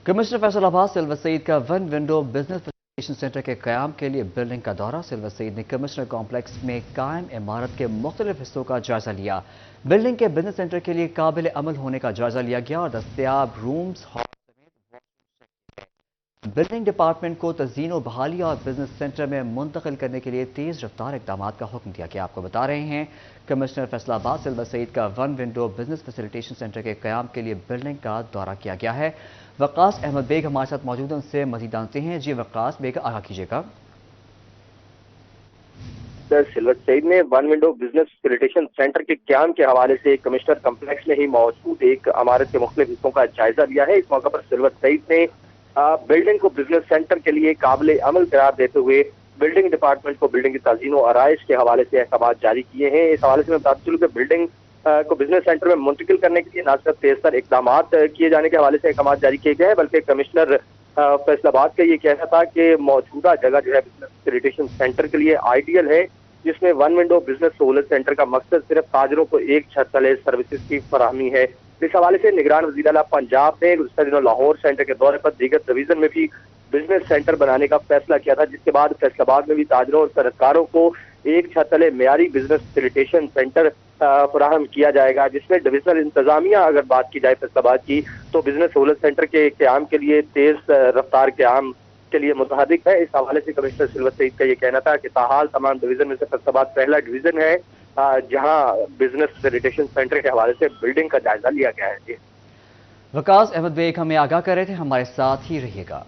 Commissioner Faisalabad silver Saeed का one window business facilitation centre के क़याम के लिए बिल्डिंग का दौरा। सिल्वर सईद ने कमिश्नर कॉम्प्लेक्स में कायम इमारत के मुख्तलिफ हिस्सों का जायजा लिया। बिल्डिंग के बिजनेस सेंटर के लिए काबिल अमल होने का जायजा लिया गया और दस्तयाब रूम्स, हॉल बिल्डिंग डिपार्टमेंट को तज़ीन व बहाली और बिजनेस सेंटर में मुंतकिल करने के लिए तेज़ रफ्तार इक़दाम का हुक्म दिया गया। आपको बता रहे हैं कमिश्नर फैसलाबाद सिल्वर सईद का one window business facilitation centre के क़याम के लिए बिल्डिंग का दौरा किया गया है। वक़ास अहमद बेग हमारे साथ मौजूद हैं, उनसे मज़ीद जानते हैं। जी वक़ास बेग, आगाह कीजिएगा। सिल्वर सईद ने one window business facilitation centre के क्याम के हवाले से कमिश्नर कम्प्लेक्स में ही मौजूद एक इमारत के मुख्तलिफ हिस्सों का जायजा लिया है। इस मौके पर सिल्वर सईद ने बिल्डिंग को बिजनेस सेंटर के लिए काबिल अमल करार देते हुए बिल्डिंग डिपार्टमेंट को बिल्डिंग की तज़ीन व आराइश के हवाले से अहकाम जारी किए हैं। इस हवाले से मैं बता चलूं कि बिल्डिंग को बिजनेस सेंटर में मुंतकिल करने के लिए न सिर्फ तेजतर इकदाम किए जाने के हवाले से अहकाम जारी किए गए हैं, बल्कि कमिश्नर फैसलाबाद का ये कहना था कि मौजूदा जगह जो है बिजनेस फैसिलिटेशन सेंटर के लिए आइडियल है, जिसमें वन विंडो बिजनेस सहूलत सेंटर का मकसद सिर्फ ताजरों को एक छत तले सर्विसेज की फराहमी है। इस हवाले से निगरान वज़ीर आला पंजाब ने गुज़श्ता दिनों लाहौर सेंटर के दौरे पर दीगर डिवीजन में भी बिजनेस सेंटर बनाने का फैसला किया था, जिसके बाद फैसलाबाद में भी ताजरों और सरकारों को एक छत तले मेयारी बिजनेस फैसिलिटेशन सेंटर फराहम किया जाएगा, जिसमें डिविजनल इंतजामिया अगर बात की जाए फैसलाबाद की तो बिजनेस सहूलत सेंटर के क़याम के लिए तेज रफ्तार क़याम के लिए मुतहरिक है। इस हवाले से कमिश्नर सिल्वर सईद का ये कहना था कि ताहाल तमाम डिवीजन में से फैसलाबाद पहला डिवीजन है जहां बिजनेस फैसिलिटेशन सेंटर के हवाले से बिल्डिंग का जायजा लिया गया है। वक़ास अहमद बेग हमें आगाह कर रहे थे, हमारे साथ ही रहिएगा।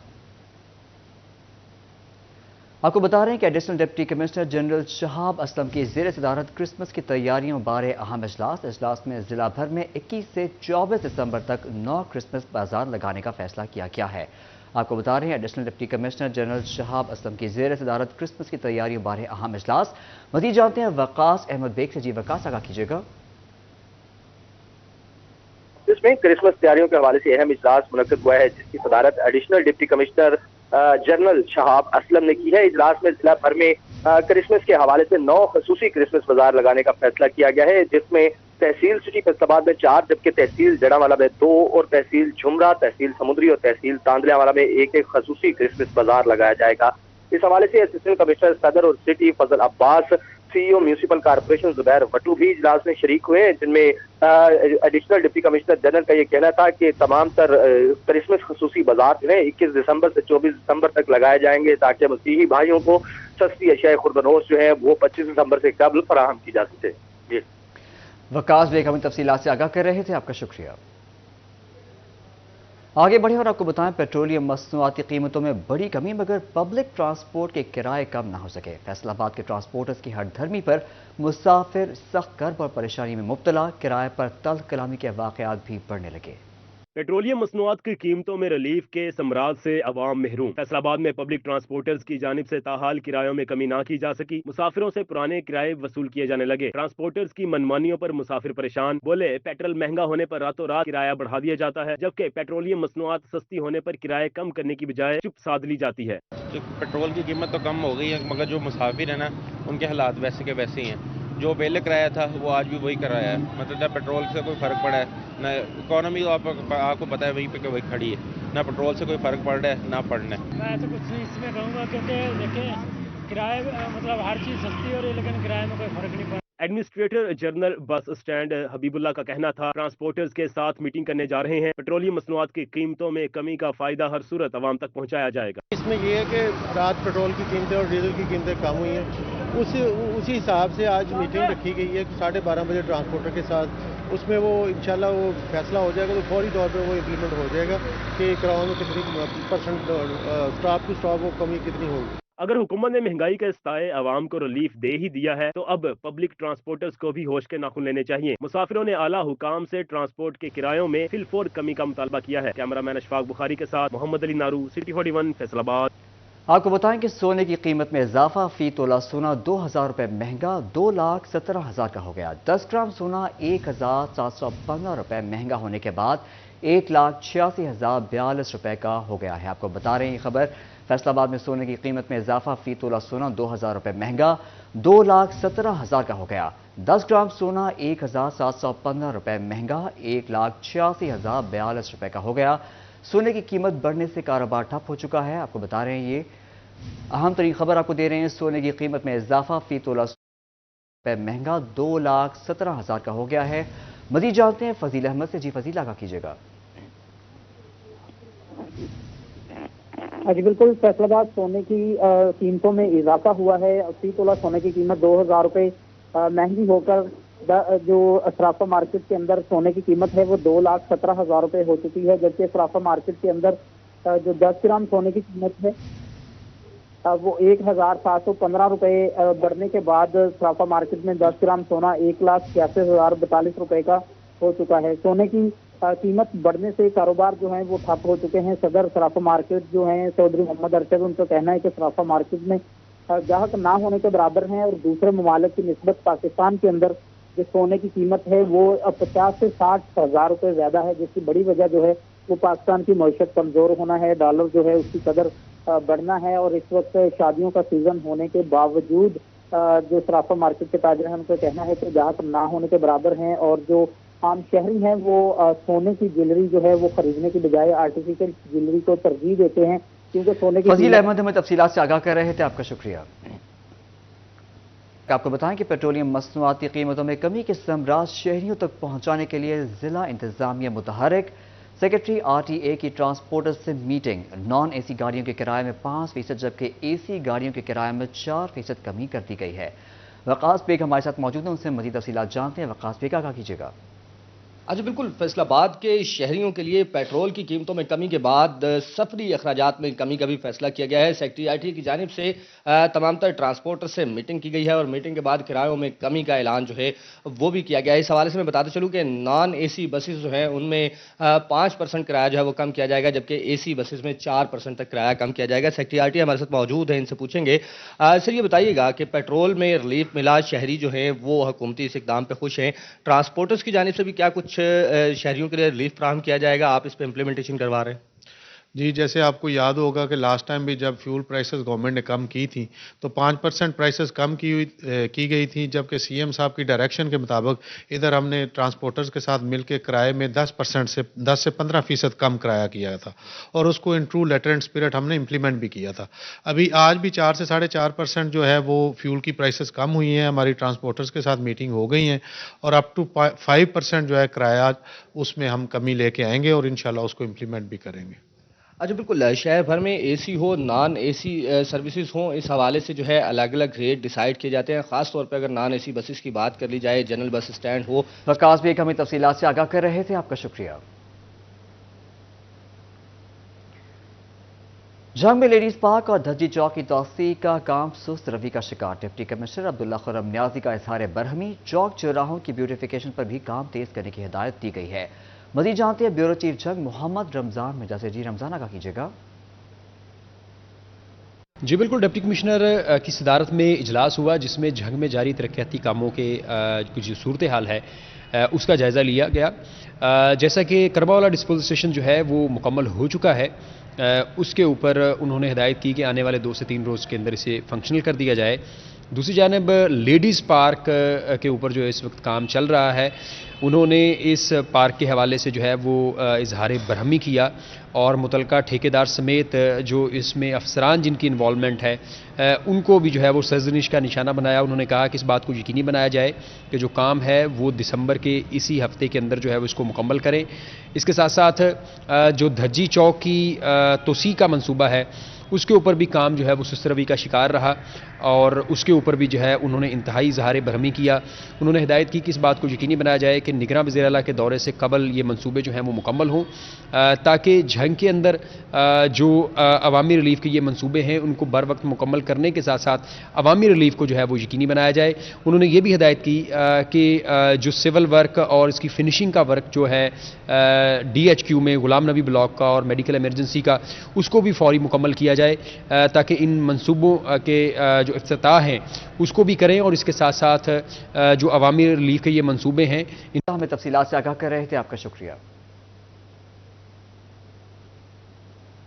आपको बता रहे हैं कि additional deputy commissioner general Shahab Aslam की ज़ेर सदारत क्रिसमस की तैयारियों बारे अहम इजलास में जिला भर में 21 से 24 दिसंबर तक 9 क्रिसमस बाजार लगाने का फैसला किया गया है। आपको बता रहे हैं additional deputy commissioner general Shahab Aslam की ज़ेर सदारत क्रिसमस की तैयारियों बारे अहम इजलास। मज़ीद जानते हैं वक़ास अहमद बेग से। जी वक़ास, आगाह कीजिएगा। इसमें क्रिसमस तैयारियों के हवाले से अहम इजलास मुनक्किद हुआ है, जिसकी सदारत additional deputy commissioner general Shahab Aslam ने की है। इजलास में जिला भर में क्रिसमस के हवाले से 9 खसूसी क्रिसमस बाजार लगाने का फैसला किया गया है, जिसमें तहसील सिटी फैसलाबाद में 4, जबकि तहसील जड़ावाला में 2 और तहसील झुमरा, तहसील समुद्री और तहसील तांदलियावाला में एक खसूसी क्रिसमस बाजार लगाया जाएगा। इस हवाले से असिस्टेंट कमिश्नर सदर और city Fazal Abbas, CEO municipal corporation Zubair Bhattu भी इजलास में शरीक हुए हैं, जिनमें एडिशनल डिप्टी कमिश्नर जनरल का ये कहना था कि तमाम तर क्रिसमस खसूसी बाजार जो है 21 दिसंबर से 24 दिसंबर तक लगाए जाएंगे, ताकि मसीही भाइयों को सस्ती अशिया खुर्बनोश जो है वो 25 दिसंबर से कबल फराहम की जा सके। जी वक़ास बेग हमें तफसीलात से आगाह कर रहे थे, आपका शुक्रिया। आगे बढ़े और आपको बताएं पेट्रोलियम मसनूआती कीमतों में बड़ी कमी, मगर पब्लिक ट्रांसपोर्ट के किराए कम ना हो सके। फैसलाबाद के ट्रांसपोर्टर्स की हठधर्मी पर मुसाफिर सख्त कर्ब और परेशानी में मुब्तला, किराए पर तल्ख कलामी के वाक़यात भी बढ़ने लगे। पेट्रोलियम मसनूआत की कीमतों में रिलीफ के समराज से अवाम महरूम। फैसलाबाद में पब्लिक ट्रांसपोर्टर्स की जानिब से ताहाल किरायों में कमी ना की जा सकी। मुसाफिरों से पुराने किराए वसूल किए जाने लगे। ट्रांसपोर्टर्स की मनमानियों पर मुसाफिर परेशान। बोले पेट्रोल महंगा होने पर रातों रात किराया बढ़ा दिया जाता है, जबकि पेट्रोलियम मसनूआत सस्ती होने पर किराए कम करने की बजाय चुप साध ली जाती है। पेट्रोल की कीमत तो कम हो गई है, मगर जो मुसाफिर है ना उनके हालात वैसे के वैसे ही हैं। जो पहले किराया था वो आज भी वही किराया है, मतलब ना पेट्रोल से कोई फ़र्क पड़ा है ना इकोनॉमी, तो आपको पता है वहीं पे वही खड़ी है, ना पेट्रोल से कोई फ़र्क पड़ रहा है ना पड़ना है। मैं तो कुछ नहीं इसमें कहूँगा, क्योंकि देखें किराए मतलब हर चीज़ सस्ती हो रही है, लेकिन किराए में कोई फ़र्क नहीं पड़ा। Administrator general bus stand Habibullah का कहना था ट्रांसपोर्टर्स के साथ मीटिंग करने जा रहे हैं। पेट्रोलियम मसनूआत की कीमतों में कमी का फायदा हर सूरत आवाम तक पहुंचाया जाएगा। इसमें यह है कि रात पेट्रोल की कीमतें और डीजल की कीमतें कम हुई हैं, उसी हिसाब से आज मीटिंग रखी गई है कि 12:30 बजे ट्रांसपोर्टर के साथ। उसमें वो इंशाल्लाह वो फैसला हो जाएगा, तो फौरी तौर पर वो इम्प्लीमेंट हो जाएगा कि किरायों में कितनी % स्टॉप टू स्टॉप वो कमी कितनी होगी। अगर हुकूमत ने महंगाई के सताए आवाम को रिलीफ दे ही दिया है, तो अब पब्लिक ट्रांसपोर्टर्स को भी होश के नाखून लेने चाहिए। मुसाफिरों ने आला हुकाम से ट्रांसपोर्ट के किरायों में फिलफोर कमी का मुतालबा किया है। कैमरामैन अशफाक बुखारी के साथ मोहम्मद अली नारू, सिटी 41 फैसलाबाद। आपको बताएं कि सोने की कीमत में इजाफा, फी तोला सोना 2000 रुपये महंगा 2,17,000 का हो गया। 10 ग्राम सोना 1,715 रुपये महंगा होने के बाद 1,86,042 रुपये का हो गया है। आपको बता रहे हैं ये खबर, फैसलाबाद में सोने की कीमत में इजाफा, फी तोला सोना 2000 रुपये महंगा 2,17,000 का हो गया। 10 ग्राम सोना 1,715 रुपये महंगा 1,86,042 रुपये का हो गया। सोने की कीमत बढ़ने से कारोबार ठप हो चुका है। आपको बता रहे हैं, ये अहम तरीन खबर आपको दे रहे हैं। सोने की कीमत में इजाफा, फी तोला महंगा 2,17,000 का हो गया है। मजीद जानते हैं फजील अहमद से। जी फजील, आगाह कीजिएगा। जी बिल्कुल, फैसलाबाद सोने की कीमतों में इजाफा हुआ है। फी तोला सोने की कीमत 2,000 रुपये महंगी होकर जो सराफा मार्केट के अंदर सोने की कीमत है वो 2,17,000 रुपये हो चुकी है। जबकि सराफा मार्केट के अंदर जो 10 ग्राम सोने की कीमत है वो 1,715 रुपये बढ़ने के बाद सराफा मार्केट में 10 ग्राम सोना 1,86,042 रुपये का हो चुका है। सोने की कीमत बढ़ने से कारोबार जो है वो ठप हो चुके हैं। सदर सराफा मार्केट जो हैं चौधरी मोहम्मद अरशद, उनका कहना है कि सराफा मार्केट में ग्राहक ना होने के बराबर हैं और दूसरे ममालिक की निस्बत पाकिस्तान के अंदर जो सोने की कीमत है वो 50 से 60 हज़ार रुपये ज़्यादा है, जिसकी बड़ी वजह जो है वो पाकिस्तान की मईशत कमज़ोर होना है, डॉलर जो है उसकी कदर बढ़ना है। और इस वक्त शादियों का सीज़न होने के बावजूद जो सराफा मार्केट के ताजर हैं उनका कहना है कि ग्राहक ना होने के बराबर हैं और जो आम शहरी हैं वो सोने की ज्वेलरी जो है वो खरीदने की बजाय आर्टिफिशियल ज्वेलरी को तरजीह देते हैं, क्योंकि सोने की फजील अहमद हमें तफसीलात से आगाह कर रहे थे, आपका शुक्रिया। आपको बताएं कि पेट्रोलियम मसनूआत की कीमतों में कमी के समराज शहरियों तक पहुंचाने के लिए जिला इंतजामिया मुतहरिक। सेक्रेटरी आरटीए की ट्रांसपोर्टर्स से मीटिंग। नॉन एसी गाड़ियों के किराए में 5% जबकि एसी गाड़ियों के किराए में 4% कमी कर दी गई है। वकास बेग हमारे साथ मौजूद हैं, उनसे मजीद तफसीलात जानते हैं। वकास बेग, आगाह कीजिएगा। आज बिल्कुल, फैसलाबाद के शहरियों के लिए पेट्रोल की कीमतों में कमी के बाद सफरी अखराजात में कमी का भी फैसला किया गया है। सेक्रेटरी आरटीए की जानिब से तमाम तर ट्रांसपोर्टर से मीटिंग की गई है और मीटिंग के बाद किरायों में कमी का ऐलान जो है वो भी किया गया है। इस हवाले से मैं बताते चलूँ कि नॉन एसी बसेस जो हैं उनमें 5% किराया जो है वो कम किया जाएगा, जबकि एसी बसेस में 4% तक किराया कम किया जाएगा। सेक्रेटरी आरटीए हमारे साथ मौजूद है, इनसे पूछेंगे। सर, ये बताइएगा कि पेट्रोल में रिलीफ मिला, शहरी जो है वो हुकूमती इस इक़दाम पर खुश हैं। ट्रांसपोर्टर्स की जानिब से भी क्या कुछ शहरियों के लिए रिलीफ फराहम किया जाएगा? आप इस पे इम्प्लीमेंटेशन करवा रहे हैं? जी, जैसे आपको याद होगा कि लास्ट टाइम भी जब फ्यूल प्राइसेस गवर्नमेंट ने कम की थी तो 5% प्राइसेस कम की गई थी, जबकि सीएम साहब की डायरेक्शन के मुताबिक इधर हमने ट्रांसपोर्टर्स के साथ मिलकर किराए में 10% से 10 से 15% कम किराया किया था और उसको in true letter and spirit हमने इम्प्लीमेंट भी किया था। अभी आज भी 4 से 4.5% जो है वो फ्यूल की प्राइसेस कम हुई हैं। हमारी ट्रांसपोर्टर्स के साथ मीटिंग हो गई हैं और अप टू 5% जो है किराया उसमें हम कमी लेके आएंगे और इंशाल्लाह उसको इम्प्लीमेंट भी करेंगे। अच्छा, बिल्कुल, शहर भर में एसी हो नॉन एसी सर्विसेज हों, इस हवाले से जो है अलग अलग रेट डिसाइड किए जाते हैं। खास तौर पे अगर नॉन एसी बसेस की बात कर ली जाए, जनरल बस स्टैंड हो। वकास बेग हमें तफसीलात से आगाह कर रहे थे, आपका शुक्रिया। जंग में लेडीज पार्क और धज्जी चौक की तौसी का काम सुस्त रवि का शिकार। डिप्टी कमिश्नर अब्दुल्ला खुर्रम न्याजी का इजहार बरहमी। चौक चौराहों की ब्यूटिफिकेशन पर भी काम तेज करने की हिदायत दी गई है। मजीद जानते हैं ब्यूरो चीफ जंग मोहम्मद रमजान मिर्जा से। जी रमजान, आगाह कीजिएगा। जी बिल्कुल, डिप्टी कमिश्नर की सदारत में इजलास हुआ जिसमें जंग में जारी तरक्याती कामों के कुछ सूरत हाल है उसका जायज़ा लिया गया। जैसा कि करबावाला डिस्पोजल स्टेशन जो है वो मुकम्मल हो चुका है, उसके ऊपर उन्होंने हिदायत की कि आने वाले 2 से 3 रोज़ के अंदर इसे फंक्शनल कर दिया जाए। दूसरी जानब लेडीज़ पार्क के ऊपर जो इस वक्त काम चल रहा है, उन्होंने इस पार्क के हवाले से जो है वो इजहार बरहमी किया और मुतलका ठेकेदार समेत जो इसमें अफसरान जिनकी इन्वॉल्वमेंट है उनको भी जो है वो सरजनिश का निशाना बनाया। उन्होंने कहा कि इस बात को यकीनी बनाया जाए कि जो काम है वो दिसंबर के इसी हफ्ते के अंदर जो है वो इसको मुकम्मल करें। इसके साथ साथ जो धज्जी चौक की तोसी का मंसूबा है उसके ऊपर भी काम जो है वो सुस्त रवि का शिकार रहा और उसके ऊपर भी जो है उन्होंने इंतहाई इजहार बरहमी किया। उन्होंने हिदायत की कि इस बात को यकीनी बनाया जाए कि निगरान वज़ीर आला के दौरे से कबल ये मंसूबे जो हैं वो मुकम्मल हों, ताकि जंग के अंदर जो अवामी रिलीफ के ये मंसूबे हैं उनको बर वक्त मुकम्मल करने के साथ साथ अवामी रिलीफ को जो है वो यकीनी बनाया जाए। उन्होंने ये भी हिदायत की कि जो सिविल वर्क और इसकी फिनिशिंग का वर्क जो है DHQ में गुलाम नबी ब्लॉक का और मेडिकल इमरजेंसी का, उसको भी फौरी मुकम्मल किया जाए ताकि इन मंसूबों के जो इफ्तिताह हैं उसको भी करें और इसके साथ साथ जो अवामी रिलीफ के ये मंसूबे हैं इन हमें तफसीलात से आगाह कर रहे थे, आपका शुक्रिया।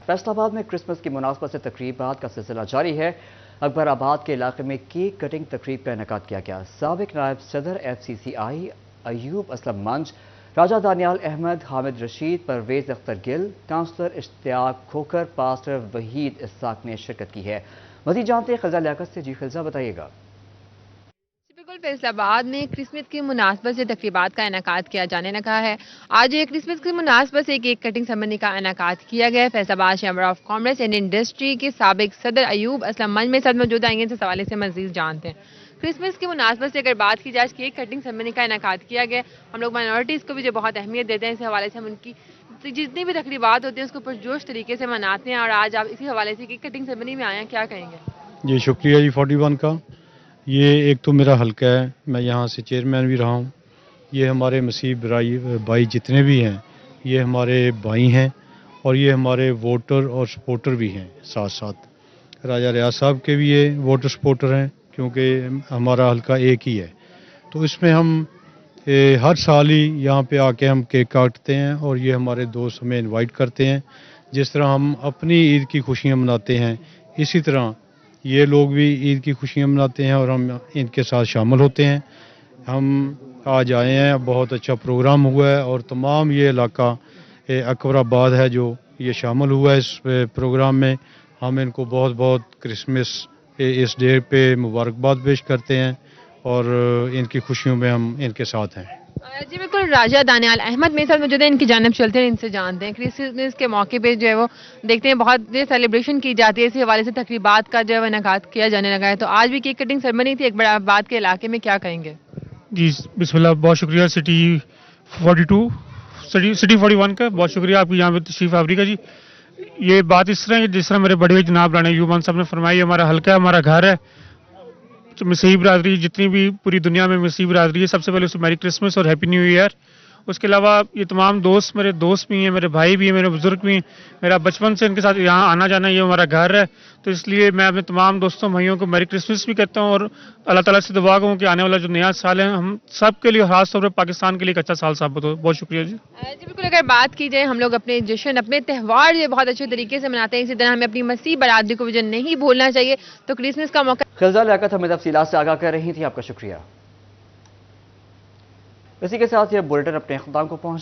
फैसलाबाद में क्रिसमस की मुनासबत से तकरीबात का सिलसिला जारी है। अकबराबाद के इलाके में केक कटिंग तकरीब का इनेकाद किया गया। साबिक नायब सदर FCCI अयूब असलम मंच, راجہ دانیال احمد، حامد رشید، پرویز اختر گل، کاؤنسلر اشتیاق کھوکر، پاسٹر وحید اسحاق نے شرکت کی ہے۔ مزید جانتے ہیں خلزہ لیاقت سے۔ جی خلزہ بتائیے گا۔ بالکل، فیصل آباد میں کرسمس کی مناسبت سے تقریبات کا انعقاد کیا جانے لگا ہے۔ آج کرسمس کی مناسبت سے کیک کٹنگ سرمنی کا انعقاد کیا گیا ہے۔ فیصل آباد chamber of commerce and industry کے سابق صدر ایوب اسلم منچ میں ساتھ موجود آئیں گے، اس حوالے سے مزید جانتے ہیں۔ کرسمس کی مناسبت سے اگر بات کی جائے، کیک کٹنگ سرمنی کا انعقاد کیا گیا۔ ہم لوگ مائنورٹیز کو بھی جو بہت اہمیت دیتے ہیں، اس حوالے سے ہم ان کی جتنی بھی تقریبات ہوتی ہیں اس کو پرجوش طریقے سے مناتے ہیں، اور آج آپ اسی حوالے سے کیک کٹنگ سرمنی میں آئے ہیں، کیا کہیں گے؟ جی شکریہ جی 41 کا۔ یہ ایک تو میرا حلقہ ہے، میں یہاں سے چیئرمین بھی رہا ہوں۔ یہ ہمارے مسیح بھائی جتنے بھی ہیں یہ ہمارے بھائی ہیں، اور یہ ہمارے ووٹر اور سپورٹر بھی ہیں ساتھ ساتھ۔ راجہ ریاض صاحب کے بھی یہ ووٹر سپورٹر ہیں، کیونکہ ہمارا حلقہ ایک ہی ہے۔ تو اس میں ہم ہر سال ہی یہاں پہ آ کے ہم کیک کاٹتے ہیں، اور یہ ہمارے دوست ہمیں انوائٹ کرتے ہیں۔ جس طرح ہم اپنی عید کی خوشیاں مناتے ہیں، اسی طرح یہ لوگ بھی عید کی خوشیاں مناتے ہیں، اور ہم ان کے ساتھ شامل ہوتے ہیں۔ ہم آج آئے ہیں، بہت اچھا پروگرام ہوا ہے، اور تمام یہ علاقہ اکبر آباد ہے جو یہ شامل ہوا ہے اس پروگرام میں۔ ہم ان کو بہت بہت کرسمس اس ڈے پہ مبارکباد پیش کرتے ہیں، اور ان کی خوشیوں میں ہم ان کے ساتھ ہیں۔ جی بالکل، راجہ دانیال احمد میرے ساتھ موجود ہیں، ان کی جانب چلتے ہیں، ان سے جانتے ہیں کرسمس کے موقع پہ جو ہے وہ دیکھتے ہیں بہت سیلیبریشن کی جاتی ہے، اسی حوالے سے تقریبات کا جو ہے وہ انعقاد کیا جانے لگا ہے۔ تو آج بھی کیک کٹنگ سرمنی تھی اکبر آباد کے علاقے میں، کیا کہیں گے؟ جی بسم اللہ، بہت شکریہ سٹی 41 کا، بہت شکریہ آپ کی یہاں پہ تشریف آوری کا۔ جی یہ بات اس طرح ہے جس طرح میرے بڑے جناب رانا یومان صاحب نے فرمائی، ہمارا حلقہ ہے، ہمارا گھر ہے۔ مسیحی برادری جتنی بھی پوری دنیا میں مسیحی برادری ہے، سب سے پہلے اسے میری کرسمس اور ہیپی نیو ایئر۔ اس کے علاوہ یہ تمام دوست میرے دوست بھی ہیں، میرے بھائی بھی ہیں، میرے بزرگ بھی ہیں، میرا بچپن سے ان کے ساتھ یہاں آنا جانا، یہ ہمارا گھر ہے۔ تو اس لیے میں اپنے تمام دوستوں بھائیوں کو میری کرسمس بھی کہتا ہوں، اور اللہ تعالیٰ سے دعا کروں کہ آنے والا جو نیا سال ہے ہم سب کے لیے، خاص طور پر پاکستان کے لیے ایک اچھا سال ثابت ہو۔ بہت شکریہ جی۔ جی بالکل، اگر بات کی جائے، ہم لوگ اپنے جشن، اپنے تہوار یہ بہت اچھے طریقے سے مناتے ہیں، اسی طرح ہمیں اپنی مسیح برادری کو بھی جو نہیں بھولنا چاہیے۔ تو کرسمس کا موقع خلزہ لیاقت ہمیں تفصیلات سے آگاہ کر رہی تھی، آپ کا شکریہ۔ اسی کے ساتھ یہ بلیٹن اپنے اختتام کو پہنچ